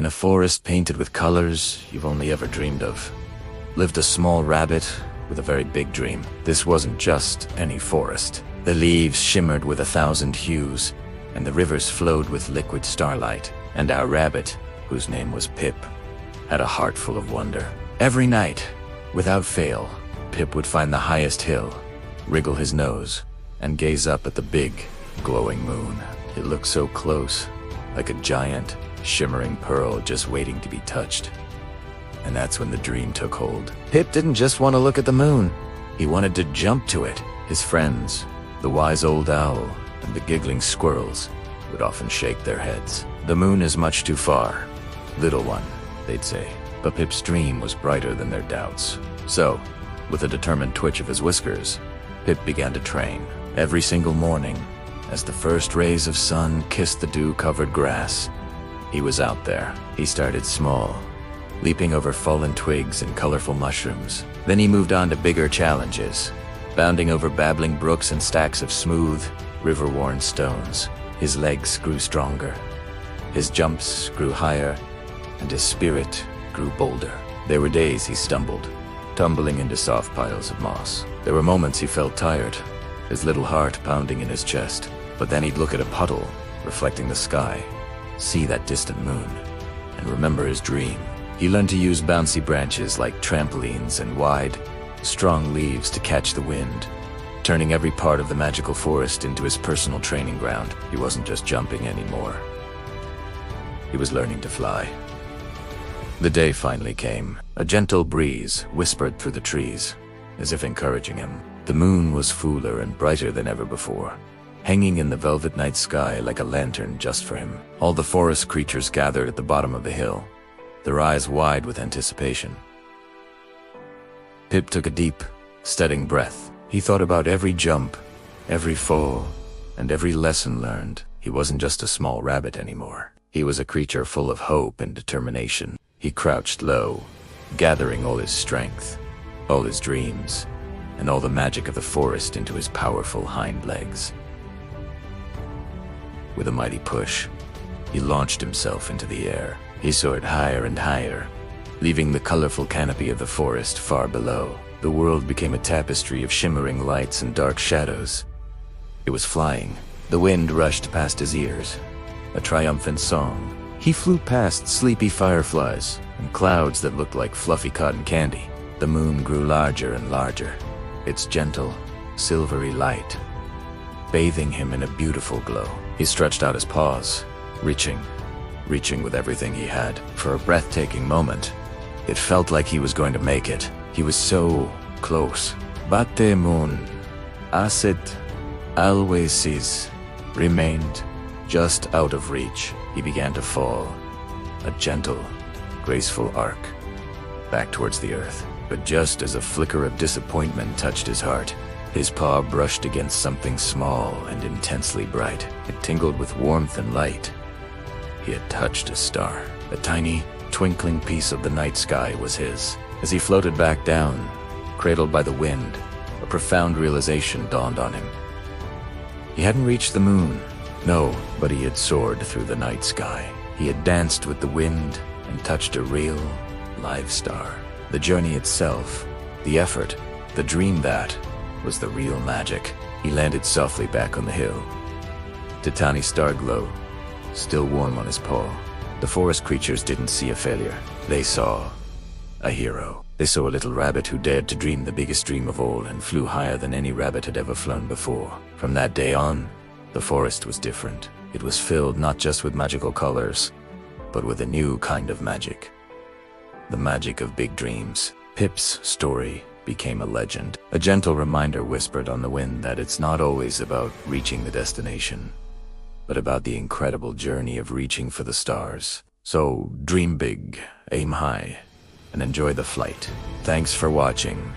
In a forest painted with colors you've only ever dreamed of, lived a small rabbit with a very big dream. This wasn't just any forest. The leaves shimmered with 1,000 hues, and the rivers flowed with liquid starlight. And our rabbit, whose name was Pip, had a heart full of wonder. Every night, without fail, Pip would find the highest hill, wriggle his nose, and gaze up at the big, glowing moon. It looked so close, like a giant, shimmering pearl just waiting to be touched. And that's when the dream took hold. Pip didn't just want to look at the moon. He wanted to jump to it. His friends, the wise old owl and the giggling squirrels, would often shake their heads. The moon is much too far. Little one, they'd say. But Pip's dream was brighter than their doubts. So, with a determined twitch of his whiskers, Pip began to train. Every single morning, as the first rays of sun kissed the dew-covered grass, he was out there. He started small, leaping over fallen twigs and colorful mushrooms. Then he moved on to bigger challenges, bounding over babbling brooks and stacks of smooth, river-worn stones. His legs grew stronger, his jumps grew higher, and his spirit grew bolder. There were days he stumbled, tumbling into soft piles of moss. There were moments he felt tired, his little heart pounding in his chest. But then he'd look at a puddle, reflecting the sky, see that distant moon, and remember his dream. He learned to use bouncy branches like trampolines and wide, strong leaves to catch the wind, turning every part of the magical forest into his personal training ground. He wasn't just jumping anymore. He was learning to fly. The day finally came. A gentle breeze whispered through the trees, as if encouraging him. The moon was fuller and brighter than ever before, hanging in the velvet night sky like a lantern just for him. All the forest creatures gathered at the bottom of the hill, their eyes wide with anticipation. Pip took a deep, steadying breath. He thought about every jump, every fall, and every lesson learned. He wasn't just a small rabbit anymore. He was a creature full of hope and determination. He crouched low, gathering all his strength, all his dreams, and all the magic of the forest into his powerful hind legs. With a mighty push, he launched himself into the air. He soared higher and higher, leaving the colorful canopy of the forest far below. The world became a tapestry of shimmering lights and dark shadows. It was flying. The wind rushed past his ears, a triumphant song. He flew past sleepy fireflies and clouds that looked like fluffy cotton candy. The moon grew larger and larger, its gentle, silvery light bathing him in a beautiful glow. He stretched out his paws, reaching with everything he had. For a breathtaking moment, it felt like he was going to make it. He was so close. But the moon, as it always is, remained just out of reach. He began to fall, a gentle, graceful arc, back towards the earth. But just as a flicker of disappointment touched his heart, his paw brushed against something small and intensely bright. It tingled with warmth and light. He had touched a star. A tiny, twinkling piece of the night sky was his. As he floated back down, cradled by the wind, a profound realization dawned on him. He hadn't reached the moon, no, but he had soared through the night sky. He had danced with the wind and touched a real, live star. The journey itself, the effort, the dream, that was the real magic. He landed softly back on the hill, the tiny star glow still warm on his paw. The forest creatures didn't see a failure. They saw a hero. They saw a little rabbit who dared to dream the biggest dream of all and flew higher than any rabbit had ever flown before. From that day on, the forest was different. It was filled not just with magical colors, but with a new kind of magic. The magic of big dreams. Pip's story became a legend. A gentle reminder whispered on the wind that it's not always about reaching the destination, but about the incredible journey of reaching for the stars. So dream big, aim high, and enjoy the flight. Thanks for watching.